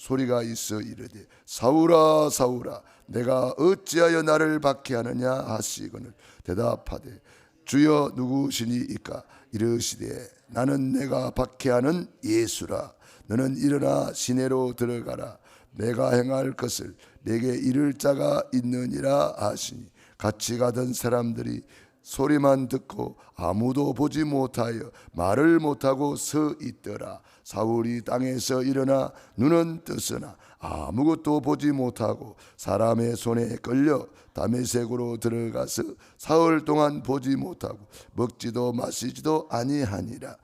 소리가 있어 이르되 사울아 사울아 내가 어찌하여 나를 박해하느냐 하시거늘 대답하되 주여 누구시니이까 이르시되 나는 내가 박해하는 예수라. 너는 일어나 시내로 들어가라. 내가 행할 것을 내게 이를 자가 있느니라 하시니 같이 가던 사람들이 소리만 듣고 아무도 보지 못하여 말을 못하고 서 있더라. 사울이 땅에서 일어나 눈은 떴으나 아무것도 보지 못하고 사람의 손에 끌려 다메섹으로 들어가서 사흘 동안 보지 못하고 먹지도 마시지도 아니하니라.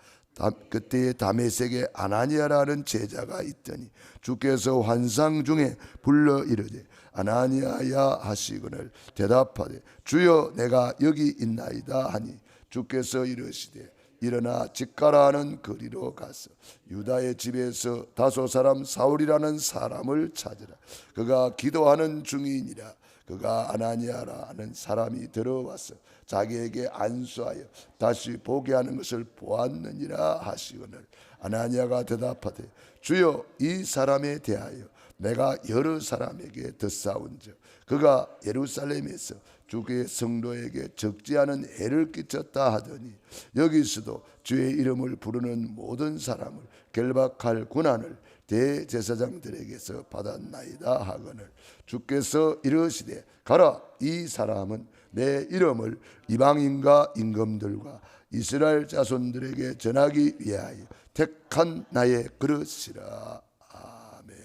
그때에 다메섹에 아나니아라는 제자가 있더니 주께서 환상 중에 불러 이르되 아나니아야 하시거늘 대답하되 주여 내가 여기 있나이다 하니 주께서 이르시되 일어나 집가라 하는 거리로 가서 유다의 집에서 다소 사람 사울이라는 사람을 찾으라. 그가 기도하는 중이니라. 그가 아나니아라 하는 사람이 들어와서 자기에게 안수하여 다시 보게 하는 것을 보았느니라 하시거늘 아나니아가 대답하되 주여 이 사람에 대하여 내가 여러 사람에게 듣사온즉 그가 예루살렘에서 주의 성도에게 적지 않은 해를 끼쳤다 하더니 여기서도 주의 이름을 부르는 모든 사람을 결박할 권한을 대제사장들에게서 받았나이다 하거늘 주께서 이르시되 가라. 이 사람은 내 이름을 이방인과 임금들과 이스라엘 자손들에게 전하기 위하여 택한 나의 그릇이라. 아멘.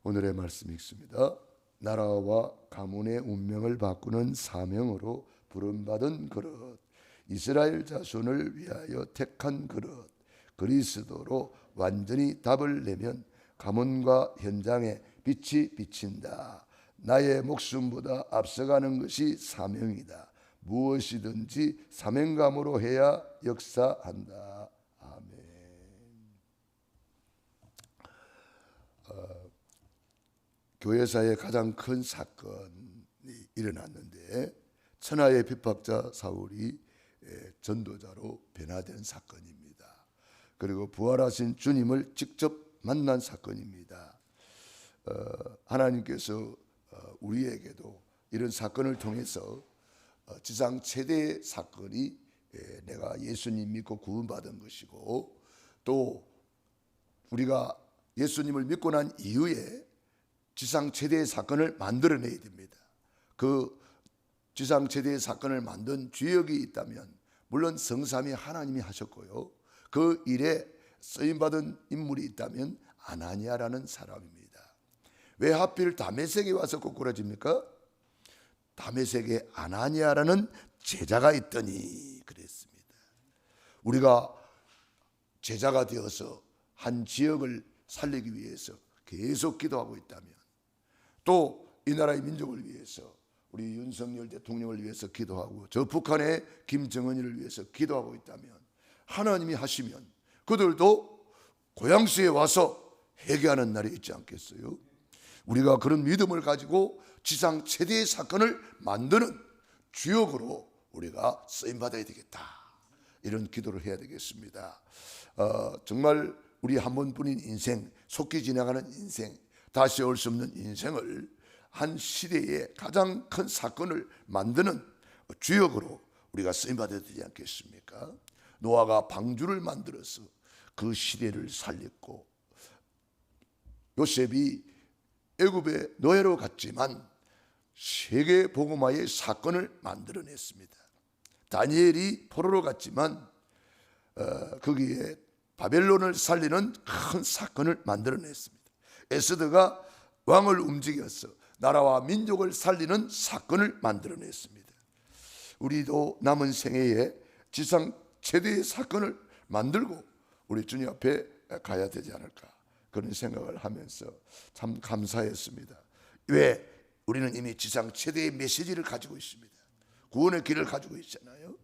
오늘의 말씀 읽습니다. 나라와 가문의 운명을 바꾸는 사명으로 부름받은 그릇, 이스라엘 자손을 위하여 택한 그릇, 그리스도로 완전히 답을 내면 가문과 현장에 빛이 비친다. 나의 목숨보다 앞서가는 것이 사명이다. 무엇이든지 사명감으로 해야 역사한다. 아멘. 교회사의 가장 큰 사건이 일어났는데 천하의 핍박자 사울이 전도자로 변화된 사건입니다. 그리고 부활하신 주님을 직접 만난 사건입니다. 하나님께서 우리에게도 이런 사건을 통해서 지상 최대의 사건이 내가 예수님 믿고 구원받은 것이고 또 우리가 예수님을 믿고 난 이후에 지상 최대의 사건을 만들어내야 됩니다. 그 지상 최대의 사건을 만든 주역이 있다면 물론 성삼위 하나님이 하셨고요. 그 일에 쓰임받은 인물이 있다면 아나니아라는 사람입니다. 왜 하필 다메섹에 와서 꼬꾸라집니까? 다메섹에 아나니아라는 제자가 있더니 그랬습니다. 우리가 제자가 되어서 한 지역을 살리기 위해서 계속 기도하고 있다면 또 이 나라의 민족을 위해서 우리 윤석열 대통령을 위해서 기도하고 저 북한의 김정은이를 위해서 기도하고 있다면 하나님이 하시면 그들도 고향시에 와서 회개하는 날이 있지 않겠어요? 우리가 그런 믿음을 가지고 지상 최대의 사건을 만드는 주역으로 우리가 쓰임받아야 되겠다. 이런 기도를 해야 되겠습니다. 정말 우리 한 번뿐인 인생, 속히 지나가는 인생, 다시 올 수 없는 인생을 한 시대의 가장 큰 사건을 만드는 주역으로 우리가 쓰임받아야 되지 않겠습니까? 노아가 방주를 만들어서 그 시대를 살렸고 요셉이 애굽의 노예로 갔지만 세계 복음화의 사건을 만들어냈습니다. 다니엘이 포로로 갔지만 거기에 바벨론을 살리는 큰 사건을 만들어냈습니다. 에스더가 왕을 움직여서 나라와 민족을 살리는 사건을 만들어냈습니다. 우리도 남은 생애에 지상 최대의 사건을 만들고 우리 주님 앞에 가야 되지 않을까 그런 생각을 하면서 참 감사했습니다. 왜? 우리는 이미 지상 최대의 메시지를 가지고 있습니다. 구원의 길을 가지고 있잖아요.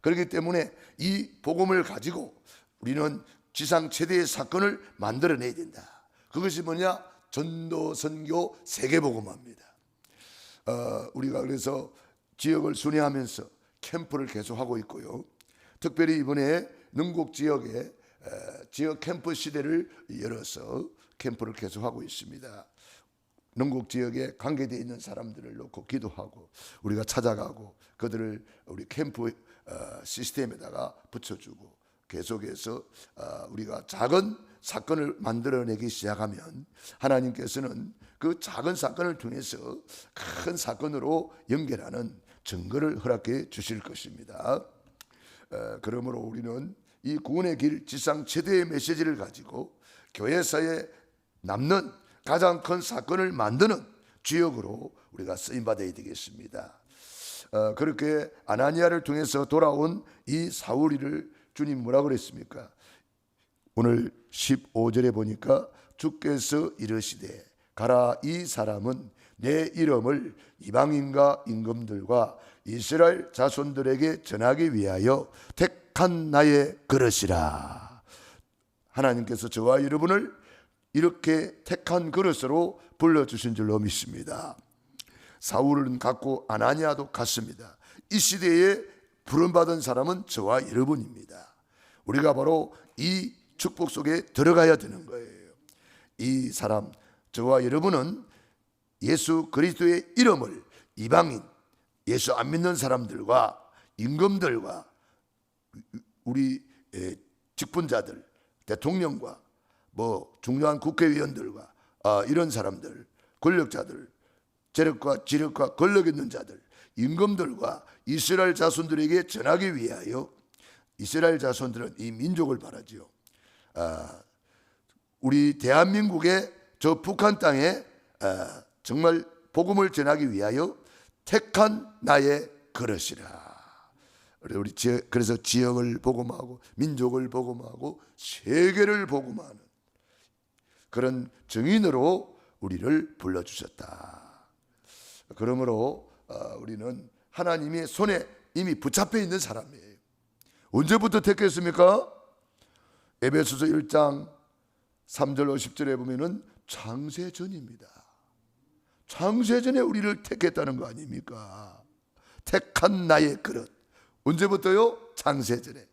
그렇기 때문에 이 복음을 가지고 우리는 지상 최대의 사건을 만들어내야 된다. 그것이 뭐냐? 전도, 선교, 세계복음화입니다. 우리가 그래서 지역을 순회하면서 캠프를 계속하고 있고요. 특별히 이번에 능곡 지역에 지역 캠프 시대를 열어서 캠프를 계속하고 있습니다. 능곡 지역에 관계되어 있는 사람들을 놓고 기도하고 우리가 찾아가고 그들을 우리 캠프 시스템에다가 붙여주고 계속해서 우리가 작은 사건을 만들어내기 시작하면 하나님께서는 그 작은 사건을 통해서 큰 사건으로 연결하는 증거를 허락해 주실 것입니다. 그러므로 우리는 이 구원의 길 지상 최대의 메시지를 가지고 교회사에 남는 가장 큰 사건을 만드는 주역으로 우리가 쓰임받아야 되겠습니다. 그렇게 아나니아를 통해서 돌아온 이 사울이를 주님 뭐라 그랬습니까? 오늘 15절에 보니까 주께서 이르시되 가라, 이 사람은 내 이름을 이방인과 임금들과 이스라엘 자손들에게 전하기 위하여 택한 나의 그릇이라. 하나님께서 저와 여러분을 이렇게 택한 그릇으로 불러주신 줄로 믿습니다. 사울은 갔고 아나니아도 갔습니다. 이 시대에 부름받은 사람은 저와 여러분입니다. 우리가 바로 이 축복 속에 들어가야 되는 거예요. 이 사람, 저와 여러분은 예수 그리스도의 이름을 이방인, 예수 안 믿는 사람들과 임금들과 우리 직분자들, 대통령과 중요한 국회의원들과 이런 사람들, 권력자들, 재력과 지력과 권력 있는 자들, 임금들과 이스라엘 자손들에게 전하기 위하여. 이스라엘 자손들은 이 민족을 말하지요. 우리 대한민국의 저 북한 땅에 정말 복음을 전하기 위하여 택한 나의 그릇이라. 우리 그래서 지역을 복음하고 민족을 복음하고 세계를 복음하는 그런 증인으로 우리를 불러주셨다. 그러므로 우리는 하나님의 손에 이미 붙잡혀 있는 사람이에요. 언제부터 택했습니까? 에베소서 1장 3절 50절에 보면은 창세전입니다. 창세전에 우리를 택했다는 거 아닙니까? 택한 나의 그릇. 언제부터요? 창세전에.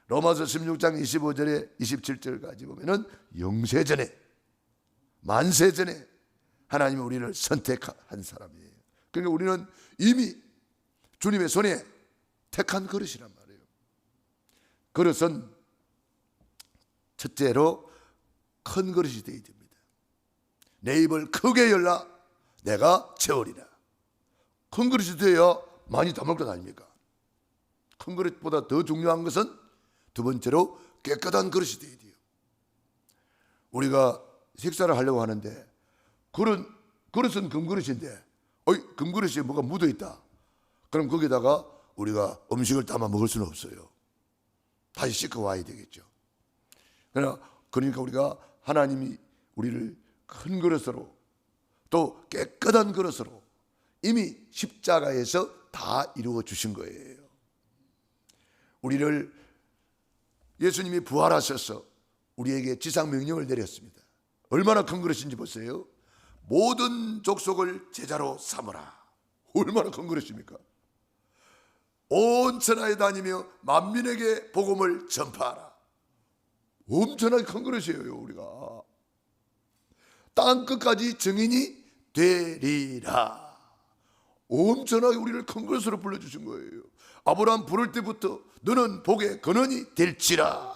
로마서 16장 25절에 27절까지 보면은 영세전에, 만세전에 하나님이 우리를 선택한 사람이에요. 그러니까 우리는 이미 주님의 손에 택한 그릇이란 말이에요. 그릇은 첫째로 큰 그릇이 되어야 됩니다. 내 입을 크게 열라 내가 채우리라. 큰 그릇이 되어야 많이 담을 것 아닙니까? 큰 그릇보다 더 중요한 것은 두 번째로 깨끗한 그릇이 되어야 돼요. 우리가 식사를 하려고 하는데 그릇은 금그릇인데 금그릇에 뭐가 묻어있다. 그럼 거기다가 우리가 음식을 담아 먹을 수는 없어요. 다시 씻고 와야 되겠죠. 그러니까 우리가 하나님이 우리를 큰 그릇으로 또 깨끗한 그릇으로 이미 십자가에서 다 이루어 주신 거예요. 우리를 예수님이 부활하셔서 우리에게 지상 명령을 내렸습니다. 얼마나 큰 그릇인지 보세요. 모든 족속을 제자로 삼으라. 얼마나 큰 그릇입니까? 온 천하에 다니며 만민에게 복음을 전파하라. 엄청나게 큰 그릇이에요. 우리가 땅 끝까지 증인이 되리라. 엄청나게 우리를 큰 그릇으로 불러주신 거예요. 아브라함 부를 때부터 너는 복의 근원이 될지라.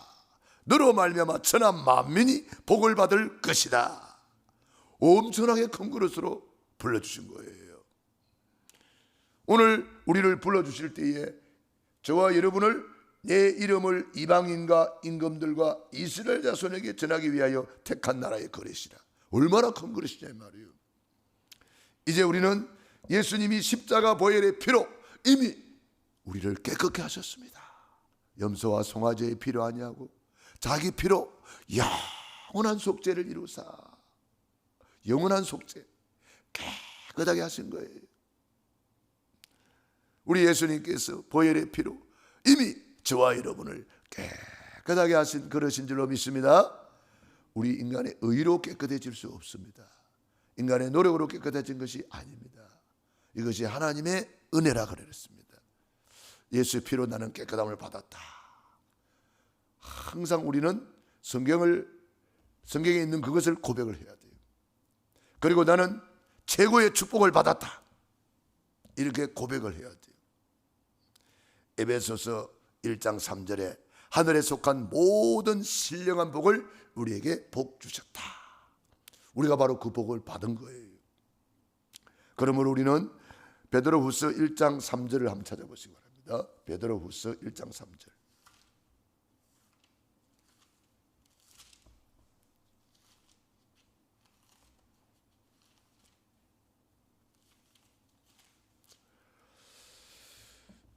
너로 말미암아 천하 만민이 복을 받을 것이다. 엄청나게 큰 그릇으로 불러주신 거예요. 오늘 우리를 불러주실 때에 저와 여러분을 내 이름을 이방인과 임금들과 이스라엘 자손에게 전하기 위하여 택한 나라의 그릇이라. 얼마나 큰 그릇이냐 말이에요. 이제 우리는 예수님이 십자가 보혈의 피로 이미 우리를 깨끗게 하셨습니다. 염소와 송아지의 피로 아니하고 자기 피로 영원한 속죄를 이루사 영원한 속죄 깨끗하게 하신 거예요. 우리 예수님께서 보혈의 피로 이미 저와 여러분을 깨끗하게 하신 그릇인 줄로 믿습니다. 우리 인간의 의로 깨끗해질 수 없습니다. 인간의 노력으로 깨끗해진 것이 아닙니다. 이것이 하나님의 은혜라 그랬습니다. 예수의 피로 나는 깨끗함을 받았다. 항상 우리는 성경에 있는 그것을 고백을 해야 돼요. 그리고 나는 최고의 축복을 받았다, 이렇게 고백을 해야 돼요. 에베소서 1장 3절에 하늘에 속한 모든 신령한 복을 우리에게 복 주셨다. 우리가 바로 그 복을 받은 거예요. 그러므로 우리는 베드로후서 1장 3절을 한번 찾아보시기 바랍니다. 베드로후서 1장 3절.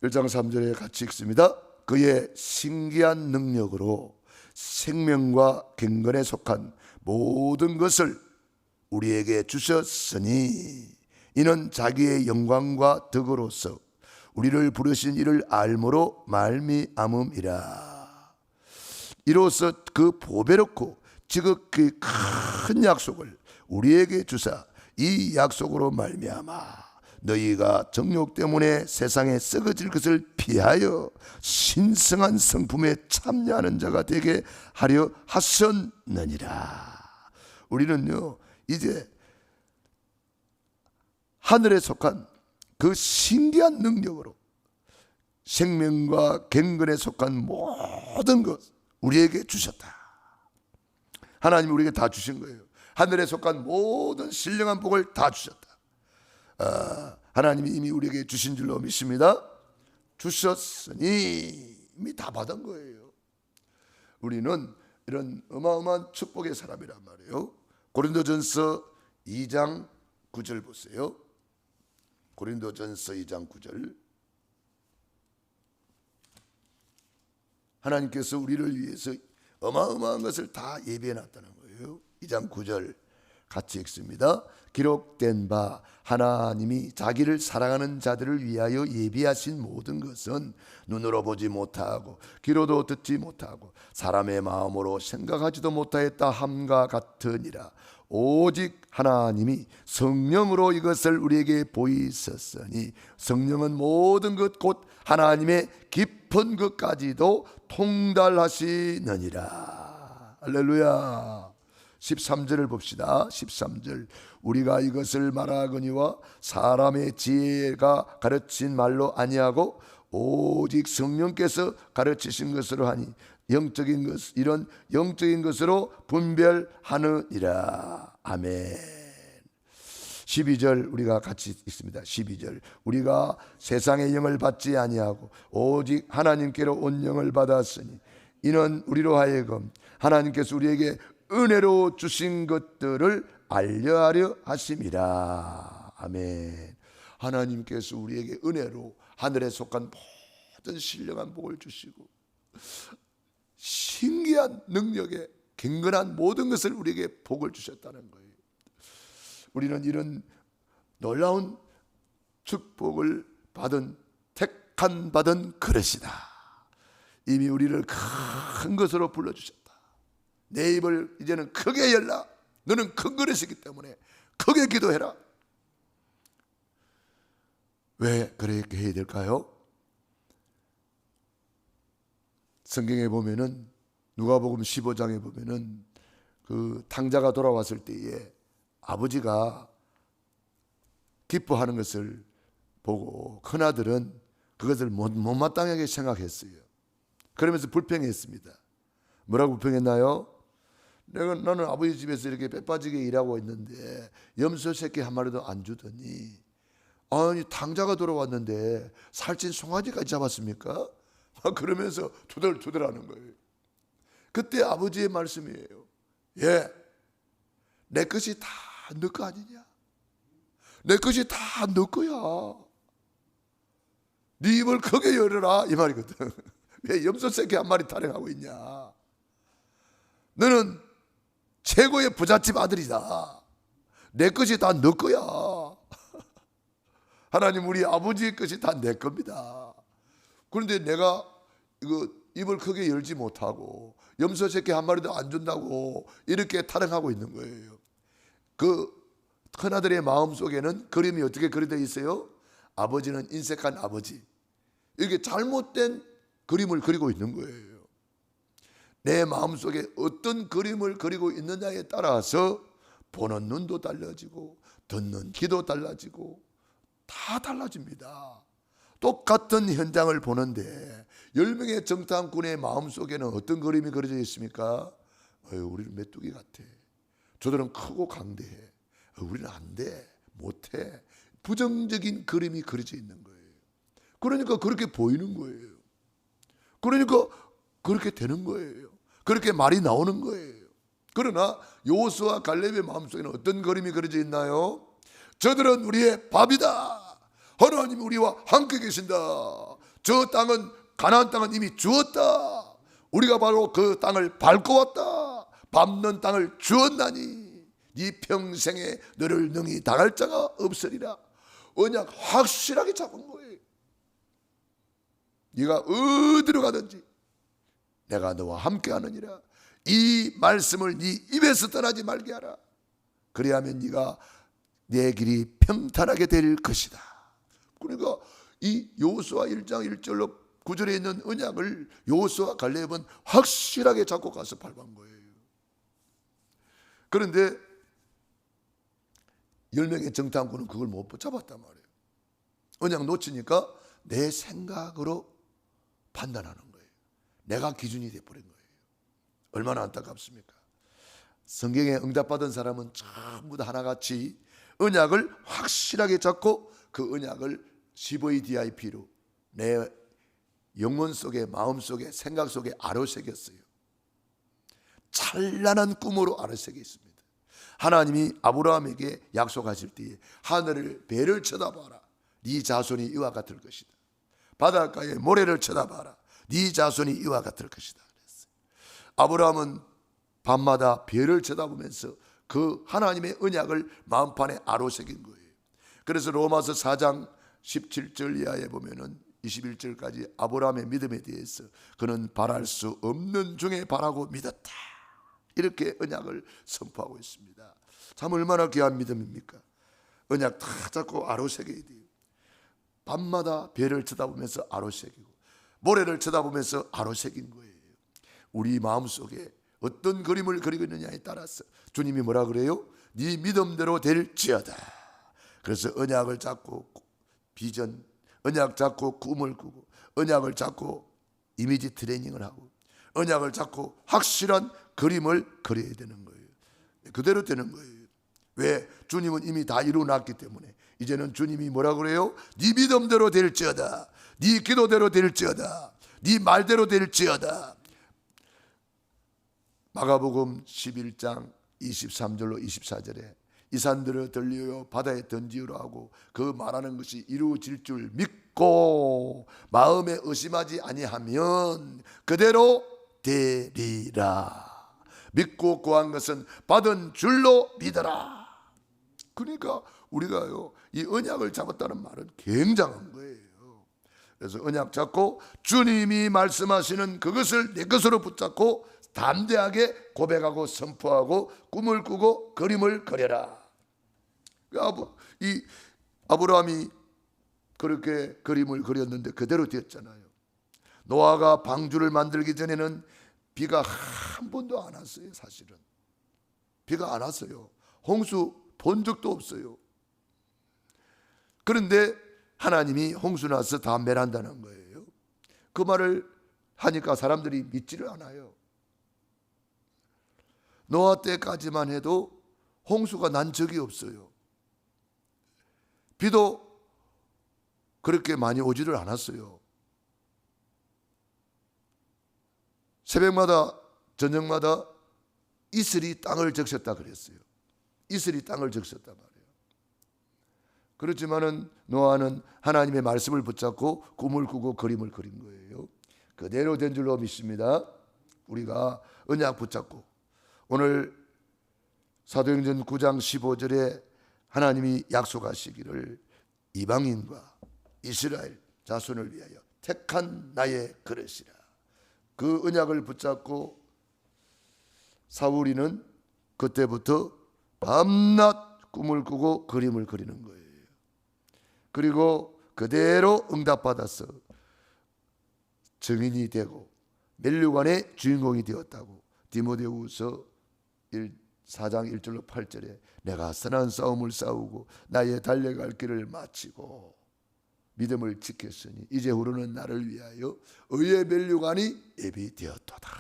(1장 3절에) 같이 읽습니다. 그의 신기한 능력으로 생명과 경건에 속한 모든 것을 우리에게 주셨으니 이는 자기의 영광과 덕으로서 우리를 부르신 이를 알므로 말미암음이라. 이로써 그 보배롭고 지극히 큰 약속을 우리에게 주사 이 약속으로 말미암아 너희가 정욕 때문에 세상에 썩어질 것을 피하여 신성한 성품에 참여하는 자가 되게 하려 하셨느니라. 우리는요, 이제 하늘에 속한 그 신기한 능력으로 생명과 경건에 속한 모든 것 우리에게 주셨다. 하나님이 우리에게 다 주신 거예요. 하늘에 속한 모든 신령한 복을 다 주셨다. 하나님이 이미 우리에게 주신 줄로 믿습니다. 주셨으니 이미 다 받은 거예요. 우리는 이런 어마어마한 축복의 사람이란 말이에요. 고린도전서 2장 9절 보세요. 고린도전서 2장 9절. 하나님께서 우리를 위해서 어마어마한 것을 다 예비해 놨다는 거예요. 2장 9절 같이 읽습니다. 기록된 바 하나님이 자기를 사랑하는 자들을 위하여 예비하신 모든 것은 눈으로 보지 못하고 귀로도 듣지 못하고 사람의 마음으로 생각하지도 못하였다 함과 같으니라. 오직 하나님이 성령으로 이것을 우리에게 보이셨으니 성령은 모든 것 곧 하나님의 깊은 것까지도 통달하시느니라. 할렐루야. 13절을 봅시다. 13절. 우리가 이것을 말하거니와 사람의 지혜가 가르친 말로 아니하고 오직 성령께서 가르치신 것으로 하니 영적인 것, 이런 영적인 것으로 분별하느니라. 아멘. 12절 우리가 같이 읽습니다. 12절. 우리가 세상의 영을 받지 아니하고 오직 하나님께로 온 영을 받았으니 이는 우리로 하여금 하나님께서 우리에게 은혜로 주신 것들을 알려하려 하심이라. 아멘. 하나님께서 우리에게 은혜로 하늘에 속한 모든 신령한 복을 주시고 신기한 능력에 경건한 모든 것을 우리에게 복을 주셨다는 거예요. 우리는 이런 놀라운 축복을 받은 택한 받은 그릇이다. 이미 우리를 큰 것으로 불러주셨다. 내 입을 이제는 크게 열라. 너는 큰 그릇이기 때문에 크게 기도해라. 왜 그렇게 해야 될까요? 성경에 보면은 누가복음 15장에 보면은 그 탕자가 돌아왔을 때에 아버지가 기뻐하는 것을 보고 큰아들은 그것을 못마땅하게 생각했어요. 그러면서 불평했습니다. 뭐라고 불평했나요? 나는 아버지 집에서 이렇게 빼빠지게 일하고 있는데 염소 새끼 한 마리도 안 주더니 아니 탕자가 돌아왔는데 살찐 송아지까지 잡았습니까? 그러면서 투덜투덜하는 거예요. 그때 아버지의 말씀이에요. 예, 내 것이 다 너 거 아니냐? 내 것이 다 너 거야. 네 입을 크게 열어라 이 말이거든. 왜 염소 새끼 한 마리 타령하고 있냐? 너는 최고의 부잣집 아들이다. 내 것이 다 너 거야. 하나님 우리 아버지의 것이 다 내 겁니다. 그런데 내가 이거 입을 크게 열지 못하고 염소 새끼 한 마리도 안 준다고 이렇게 타령하고 있는 거예요. 그 큰아들의 마음속에는 그림이 어떻게 그려져 있어요? 아버지는 인색한 아버지. 이렇게 잘못된 그림을 그리고 있는 거예요. 내 마음속에 어떤 그림을 그리고 있느냐에 따라서 보는 눈도 달라지고 듣는 귀도 달라지고 다 달라집니다. 똑같은 현장을 보는데 10명의 정탐꾼의 마음속에는 어떤 그림이 그려져 있습니까? 우리는 메뚜기 같아. 저들은 크고 강대해. 우리는 안 돼. 못해. 부정적인 그림이 그려져 있는 거예요. 그러니까 그렇게 보이는 거예요. 그러니까 그렇게 되는 거예요. 그렇게 말이 나오는 거예요. 그러나 여호수아 갈렙의 마음속에는 어떤 그림이 그려져 있나요? 저들은 우리의 밥이다. 하나님이 우리와 함께 계신다. 저 땅은, 가나안 땅은 이미 주었다. 우리가 바로 그 땅을 밟고 왔다. 밟는 땅을 주었나니 네 평생에 너를 능히 당할 자가 없으리라. 언약 확실하게 잡은 거예요. 네가 어디로 가든지 내가 너와 함께 하느니라. 이 말씀을 네 입에서 떠나지 말게 하라. 그리하면 네가 내 길이 평탄하게 될 것이다. 그러니까 이 여호수아 1장 1절로 9절에 있는 언약을 여호수아 갈렙은 확실하게 잡고 가서 밟은 거예요. 그런데 10명의 정탐꾼은 그걸 못 붙잡았단 말이에요. 언약 놓치니까 내 생각으로 판단하는 거예요. 내가 기준이 돼버린 거예요. 얼마나 안타깝습니까? 성경에 응답받은 사람은 전부 다 하나같이 언약을 확실하게 잡고 그 언약을 CVDIP로 내 영혼 속에, 마음 속에, 생각 속에 아로새겼어요. 찬란한 꿈으로 아로새겨 있습니다. 하나님이 아브라함에게 약속하실 때에 하늘을 배를 쳐다봐라. 네 자손이 이와 같을 것이다. 바닷가에 모래를 쳐다봐라. 네 자손이 이와 같을 것이다. 그랬어요. 아브라함은 밤마다 별을 쳐다보면서 그 하나님의 언약을 마음판에 아로새긴 거예요. 그래서 로마서 4장 17절 이하에 보면은 21절까지 아브라함의 믿음에 대해서 그는 바랄 수 없는 중에 바라고 믿었다. 이렇게 언약을 선포하고 있습니다. 참 얼마나 귀한 믿음입니까? 언약 다 잡고 아로새겨야 돼요. 밤마다 별을 쳐다보면서 아로새기고 모래를 쳐다보면서 아로새긴 거예요. 우리 마음속에 어떤 그림을 그리고 있느냐에 따라서 주님이 뭐라 그래요? 네 믿음대로 될지어다. 그래서 언약을 잡고 비전, 언약 잡고 꿈을 꾸고 언약을 잡고 이미지 트레이닝을 하고 언약을 잡고 확실한 그림을 그려야 되는 거예요. 그대로 되는 거예요. 왜? 주님은 이미 다 이루어놨기 때문에 이제는 주님이 뭐라 그래요? 네 믿음대로 될지어다. 네 기도대로 될지어다. 네 말대로 될지어다. 마가복음 11장 23절로 24절에 이 산들을 들리어 바다에 던지우라 하고 그 말하는 것이 이루어질 줄 믿고 마음에 의심하지 아니하면 그대로 되리라. 믿고 구한 것은 받은 줄로 믿어라. 그러니까 우리가요 이 언약을 잡았다는 말은 굉장한 거예요. 그래서 언약 잡고 주님이 말씀하시는 그것을 내 것으로 붙잡고 담대하게 고백하고 선포하고 꿈을 꾸고 그림을 그려라. 이 아브라함이 그렇게 그림을 그렸는데 그대로 되었잖아요. 노아가 방주를 만들기 전에는 비가 한 번도 안 왔어요. 사실은 비가 안 왔어요. 홍수 본 적도 없어요. 그런데 하나님이 홍수 나서 다 멸한다는 거예요. 그 말을 하니까 사람들이 믿지를 않아요. 노아 때까지만 해도 홍수가 난 적이 없어요. 비도 그렇게 많이 오지를 않았어요. 새벽마다 저녁마다 이슬이 땅을 적셨다 그랬어요. 이슬이 땅을 적셨단 말이에요. 그렇지만은 노아는 하나님의 말씀을 붙잡고 꿈을 꾸고 그림을 그린 거예요. 그대로 된 줄로 믿습니다. 우리가 언약 붙잡고 오늘 사도행전 9장 15절에 하나님이 약속하시기를 이방인과 이스라엘 자손을 위하여 택한 나의 그릇이라. 그 언약을 붙잡고 사울이는 그때부터 밤낮 꿈을 꾸고 그림을 그리는 거예요. 그리고 그대로 응답받아서 증인이 되고 면류관의 주인공이 되었다고. 디모데후서 4장 1절로 8절에 내가 선한 싸움을 싸우고 나의 달려갈 길을 마치고 믿음을 지켰으니 이제 후로는 나를 위하여 의의 면류관이 예비되었도다.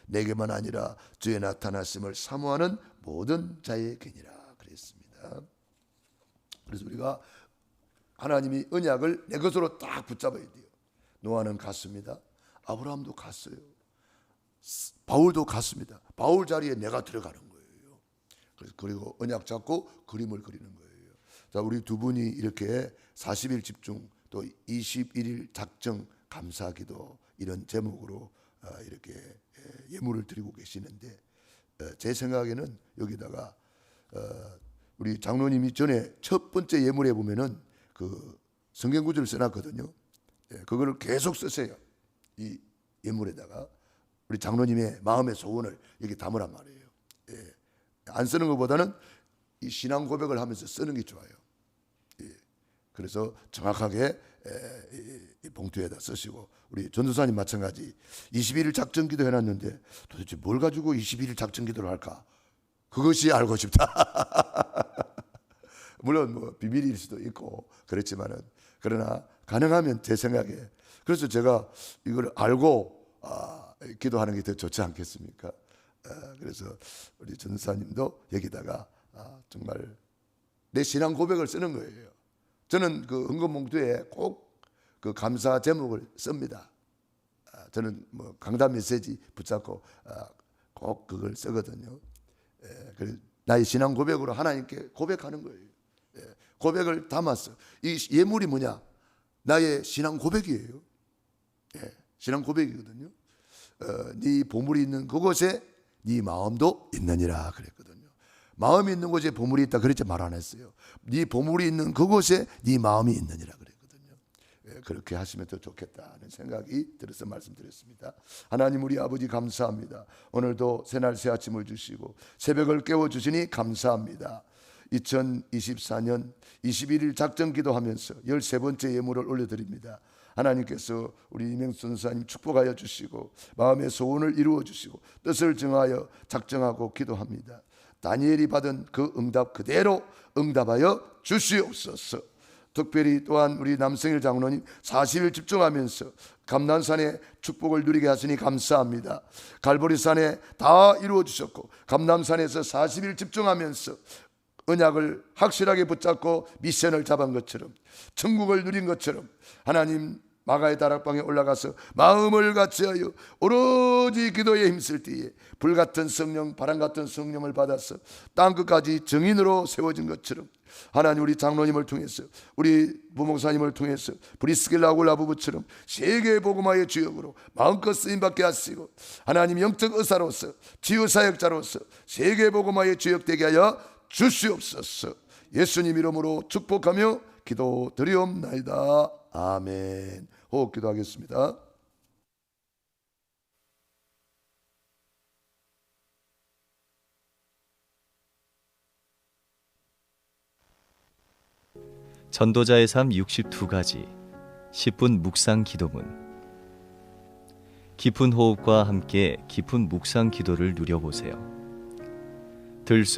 내게만 아니라 주의 나타나심을 사모하는 모든 자에게니라 그랬습니다. 그래서 우리가 하나님이 언약을 내 것으로 딱 붙잡아야 돼요. 노아는 갔습니다. 아브라함도 갔어요. 바울도 갔습니다. 바울 자리에 내가 들어가는 거예요. 그리고 언약 잡고 그림을 그리는 거예요. 자, 우리 두 분이 이렇게 40일 집중 또 21일 작정 감사기도 이런 제목으로 이렇게 예물을 드리고 계시는데, 제 생각에는 여기다가 우리 장로님이 전에 첫 번째 예물에 보면은 그 성경 구절을 써놨거든요. 그거를 계속 쓰세요. 이 예물에다가 우리 장로님의 마음의 소원을 여기 담으란 말이에요. 안 쓰는 것보다는 이 신앙 고백을 하면서 쓰는 게 좋아요. 그래서 정확하게 이 봉투에다 쓰시고, 우리 전도사님 마찬가지 21일 작정기도 해놨는데 도대체 뭘 가지고 21일 작정기도를 할까? 그것이 알고 싶다. 물론 뭐 비밀일 수도 있고 그렇지만은, 그러나 가능하면 제 생각에, 그래서 제가 이걸 알고 기도하는 게 더 좋지 않겠습니까? 그래서 우리 전도사님도 여기다가 정말 내 신앙 고백을 쓰는 거예요. 저는 그 헌금 봉투에 꼭 그 감사 제목을 씁니다. 저는 뭐 강단 메시지 붙잡고 꼭 그걸 쓰거든요. 그래서 나의 신앙 고백으로 하나님께 고백하는 거예요. 고백을 담았어. 이 예물이 뭐냐? 나의 신앙 고백이에요. 신앙 고백이거든요. 네 보물이 있는 그곳에 네 마음도 있느니라 그랬거든요. 마음이 있는 곳에 보물이 있다 그렇게 말 안 했어요. 네 보물이 있는 그곳에 네 마음이 있느니라 그랬거든요. 그렇게 하시면 더 좋겠다는 생각이 들어서 말씀드렸습니다. 하나님 우리 아버지 감사합니다. 오늘도 새날 새 아침을 주시고 새벽을 깨워주시니 감사합니다. 2024년 21일 작정 기도하면서 13번째 예물을 올려드립니다. 하나님께서 우리 이명수 전사님 축복하여 주시고 마음의 소원을 이루어 주시고 뜻을 정하여 작정하고 기도합니다. 다니엘이 받은 그 응답 그대로 응답하여 주시옵소서. 특별히 또한 우리 남성일 장로님 40일 집중하면서 감난산의 축복을 누리게 하시니 감사합니다. 갈보리산에 다 이루어 주셨고 감남산에서 40일 집중하면서 언약을 확실하게 붙잡고 미션을 잡은 것처럼, 천국을 누린 것처럼 하나님 마가의 다락방에 올라가서 마음을 같이하여 오로지 기도에 힘쓸 때에 불같은 성령, 바람같은 성령을 받아서 땅끝까지 정인으로 세워진 것처럼, 하나님 우리 장로님을 통해서, 우리 부목사님을 통해서 브리스길라 아굴라 부부처럼 세계 복음화의 주역으로 마음껏 쓰임받게 하시고, 하나님 영적 의사로서 치유사역자로서 세계 복음화의 주역 되게 하여 주시옵소서. 예수님 이름으로 축복하며 기도드리옵나이다. 아멘. 호흡 기도하겠습니다. 전도자의 삶 62가지 10분 묵상 기도문. 깊은 호흡과 함께 깊은 묵상 기도를 누려보세요. 들숨